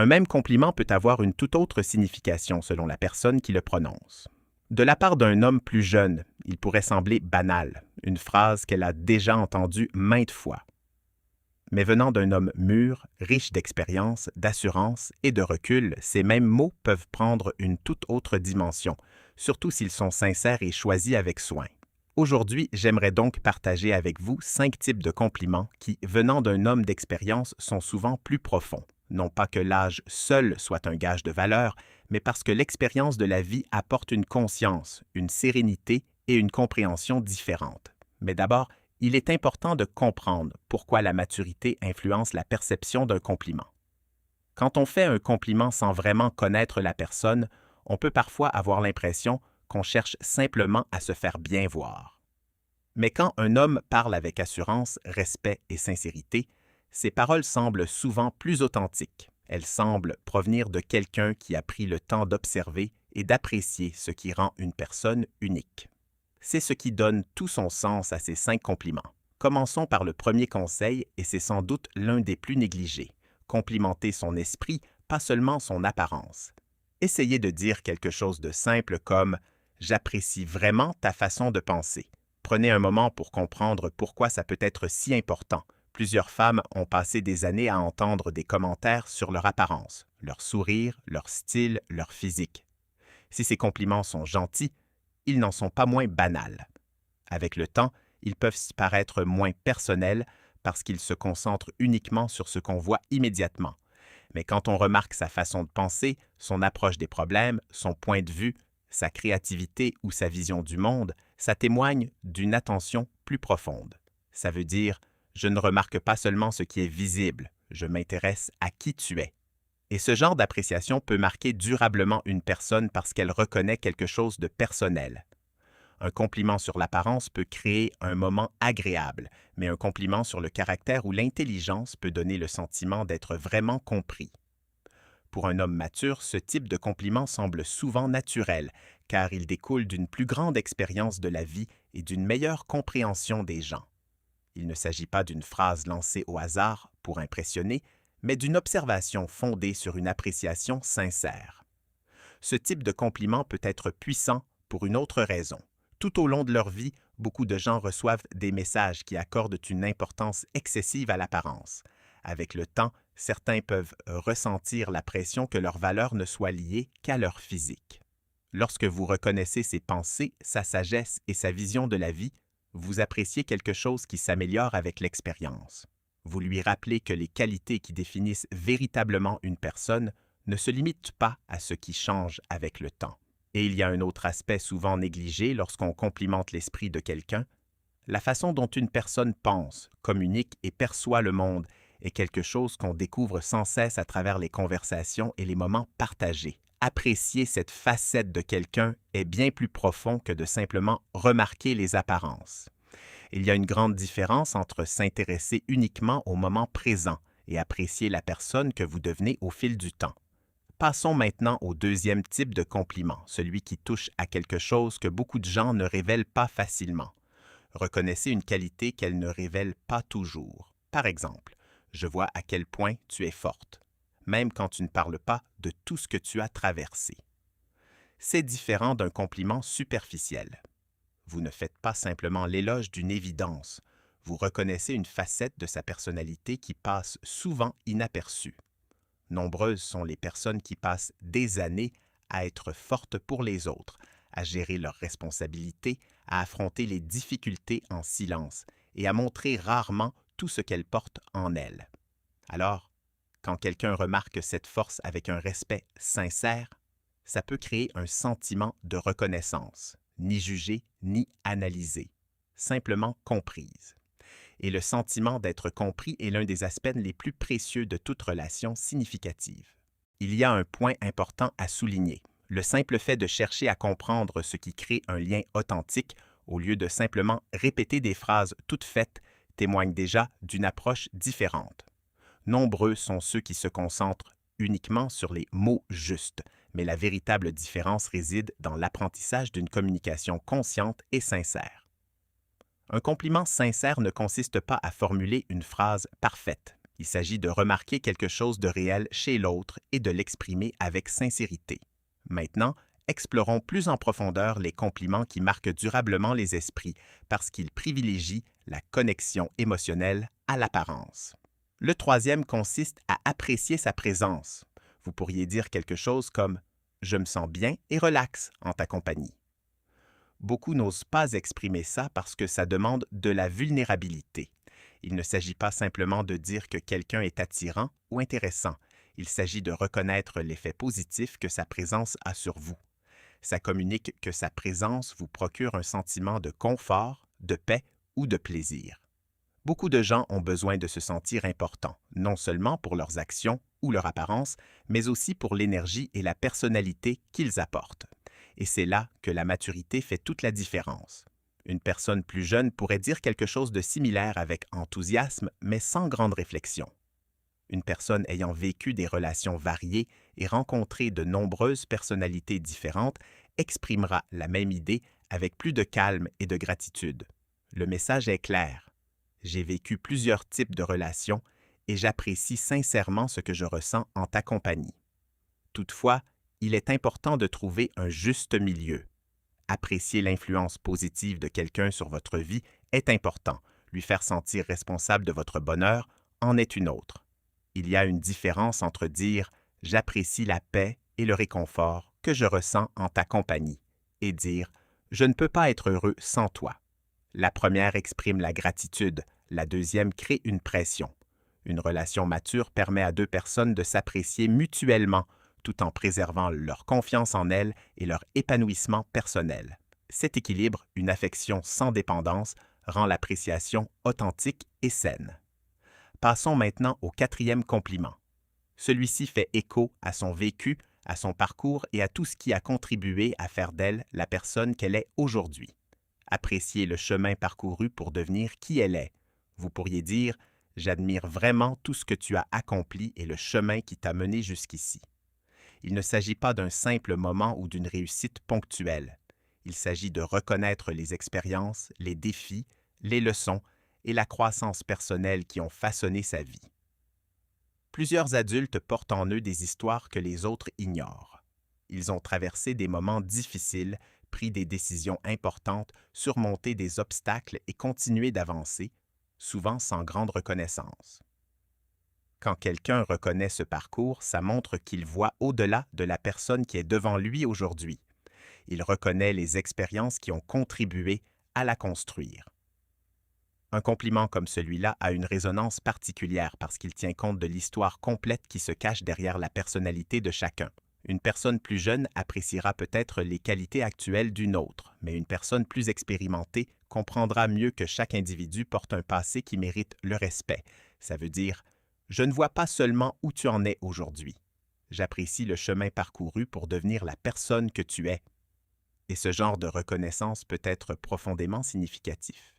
Un même compliment peut avoir une toute autre signification selon la personne qui le prononce. De la part d'un homme plus jeune, il pourrait sembler banal, une phrase qu'elle a déjà entendue maintes fois. Mais venant d'un homme mûr, riche d'expérience, d'assurance et de recul, ces mêmes mots peuvent prendre une toute autre dimension, surtout s'ils sont sincères et choisis avec soin. Aujourd'hui, j'aimerais donc partager avec vous 5 types de compliments qui, venant d'un homme d'expérience, sont souvent plus profonds. Non pas que l'âge seul soit un gage de valeur, mais parce que l'expérience de la vie apporte une conscience, une sérénité et une compréhension différentes. Mais d'abord, il est important de comprendre pourquoi la maturité influence la perception d'un compliment. Quand on fait un compliment sans vraiment connaître la personne, on peut parfois avoir l'impression qu'on cherche simplement à se faire bien voir. Mais quand un homme parle avec assurance, respect et sincérité, ses paroles semblent souvent plus authentiques. Elles semblent provenir de quelqu'un qui a pris le temps d'observer et d'apprécier ce qui rend une personne unique. C'est ce qui donne tout son sens à ces 5 compliments. Commençons par le premier conseil, et c'est sans doute l'un des plus négligés. Complimenter son esprit, pas seulement son apparence. Essayez de dire quelque chose de simple comme « J'apprécie vraiment ta façon de penser ». Prenez un moment pour comprendre pourquoi ça peut être si important. Plusieurs femmes ont passé des années à entendre des commentaires sur leur apparence, leur sourire, leur style, leur physique. Si ces compliments sont gentils, ils n'en sont pas moins banals. Avec le temps, ils peuvent paraître moins personnels parce qu'ils se concentrent uniquement sur ce qu'on voit immédiatement. Mais quand on remarque sa façon de penser, son approche des problèmes, son point de vue, sa créativité ou sa vision du monde, ça témoigne d'une attention plus profonde. Ça veut dire « je ne remarque pas seulement ce qui est visible, je m'intéresse à qui tu es ». Et ce genre d'appréciation peut marquer durablement une personne parce qu'elle reconnaît quelque chose de personnel. Un compliment sur l'apparence peut créer un moment agréable, mais un compliment sur le caractère ou l'intelligence peut donner le sentiment d'être vraiment compris. Pour un homme mature, ce type de compliment semble souvent naturel, car il découle d'une plus grande expérience de la vie et d'une meilleure compréhension des gens. Il ne s'agit pas d'une phrase lancée au hasard pour impressionner, mais d'une observation fondée sur une appréciation sincère. Ce type de compliment peut être puissant pour une autre raison. Tout au long de leur vie, beaucoup de gens reçoivent des messages qui accordent une importance excessive à l'apparence. Avec le temps, certains peuvent ressentir la pression que leur valeur ne soit liée qu'à leur physique. Lorsque vous reconnaissez ses pensées, sa sagesse et sa vision de la vie, vous appréciez quelque chose qui s'améliore avec l'expérience. Vous lui rappelez que les qualités qui définissent véritablement une personne ne se limitent pas à ce qui change avec le temps. Et il y a un autre aspect souvent négligé lorsqu'on complimente l'esprit de quelqu'un. La façon dont une personne pense, communique et perçoit le monde est quelque chose qu'on découvre sans cesse à travers les conversations et les moments partagés. Apprécier cette facette de quelqu'un est bien plus profond que de simplement remarquer les apparences. Il y a une grande différence entre s'intéresser uniquement au moment présent et apprécier la personne que vous devenez au fil du temps. Passons maintenant au deuxième type de compliment, celui qui touche à quelque chose que beaucoup de gens ne révèlent pas facilement. Reconnaissez une qualité qu'elles ne révèlent pas toujours. Par exemple, je vois à quel point tu es forte, même quand tu ne parles pas de tout ce que tu as traversé. C'est différent d'un compliment superficiel. Vous ne faites pas simplement l'éloge d'une évidence, vous reconnaissez une facette de sa personnalité qui passe souvent inaperçue. Nombreuses sont les personnes qui passent des années à être fortes pour les autres, à gérer leurs responsabilités, à affronter les difficultés en silence et à montrer rarement tout ce qu'elles portent en elles. Alors, quand quelqu'un remarque cette force avec un respect sincère, ça peut créer un sentiment de reconnaissance, ni jugée ni analysée, simplement comprise. Et le sentiment d'être compris est l'un des aspects les plus précieux de toute relation significative. Il y a un point important à souligner. Le simple fait de chercher à comprendre ce qui crée un lien authentique, au lieu de simplement répéter des phrases toutes faites, témoigne déjà d'une approche différente. Nombreux sont ceux qui se concentrent uniquement sur les mots justes, mais la véritable différence réside dans l'apprentissage d'une communication consciente et sincère. Un compliment sincère ne consiste pas à formuler une phrase parfaite. Il s'agit de remarquer quelque chose de réel chez l'autre et de l'exprimer avec sincérité. Maintenant, explorons plus en profondeur les compliments qui marquent durablement les esprits parce qu'ils privilégient la connexion émotionnelle à l'apparence. Le troisième consiste à apprécier sa présence. Vous pourriez dire quelque chose comme « Je me sens bien et relax en ta compagnie ». Beaucoup n'osent pas exprimer ça parce que ça demande de la vulnérabilité. Il ne s'agit pas simplement de dire que quelqu'un est attirant ou intéressant. Il s'agit de reconnaître l'effet positif que sa présence a sur vous. Ça communique que sa présence vous procure un sentiment de confort, de paix ou de plaisir. Beaucoup de gens ont besoin de se sentir importants, non seulement pour leurs actions ou leur apparence, mais aussi pour l'énergie et la personnalité qu'ils apportent. Et c'est là que la maturité fait toute la différence. Une personne plus jeune pourrait dire quelque chose de similaire avec enthousiasme, mais sans grande réflexion. Une personne ayant vécu des relations variées et rencontré de nombreuses personnalités différentes exprimera la même idée avec plus de calme et de gratitude. Le message est clair. J'ai vécu plusieurs types de relations et j'apprécie sincèrement ce que je ressens en ta compagnie. Toutefois, il est important de trouver un juste milieu. Apprécier l'influence positive de quelqu'un sur votre vie est important. Lui faire sentir responsable de votre bonheur en est une autre. Il y a une différence entre dire « j'apprécie la paix et le réconfort que je ressens en ta compagnie » et dire « je ne peux pas être heureux sans toi ». La première exprime la gratitude, la deuxième crée une pression. Une relation mature permet à deux personnes de s'apprécier mutuellement tout en préservant leur confiance en elles et leur épanouissement personnel. Cet équilibre, une affection sans dépendance, rend l'appréciation authentique et saine. Passons maintenant au quatrième compliment. Celui-ci fait écho à son vécu, à son parcours et à tout ce qui a contribué à faire d'elle la personne qu'elle est aujourd'hui. Appréciez le chemin parcouru pour devenir qui elle est. Vous pourriez dire « J'admire vraiment tout ce que tu as accompli et le chemin qui t'a mené jusqu'ici ». Il ne s'agit pas d'un simple moment ou d'une réussite ponctuelle. Il s'agit de reconnaître les expériences, les défis, les leçons et la croissance personnelle qui ont façonné sa vie. Plusieurs adultes portent en eux des histoires que les autres ignorent. Ils ont traversé des moments difficiles, pris des décisions importantes, surmonté des obstacles et continué d'avancer, souvent sans grande reconnaissance. Quand quelqu'un reconnaît ce parcours, ça montre qu'il voit au-delà de la personne qui est devant lui aujourd'hui. Il reconnaît les expériences qui ont contribué à la construire. Un compliment comme celui-là a une résonance particulière parce qu'il tient compte de l'histoire complète qui se cache derrière la personnalité de chacun. Une personne plus jeune appréciera peut-être les qualités actuelles d'une autre, mais une personne plus expérimentée comprendra mieux que chaque individu porte un passé qui mérite le respect. Ça veut dire « Je ne vois pas seulement où tu en es aujourd'hui. J'apprécie le chemin parcouru pour devenir la personne que tu es. » Et ce genre de reconnaissance peut être profondément significatif.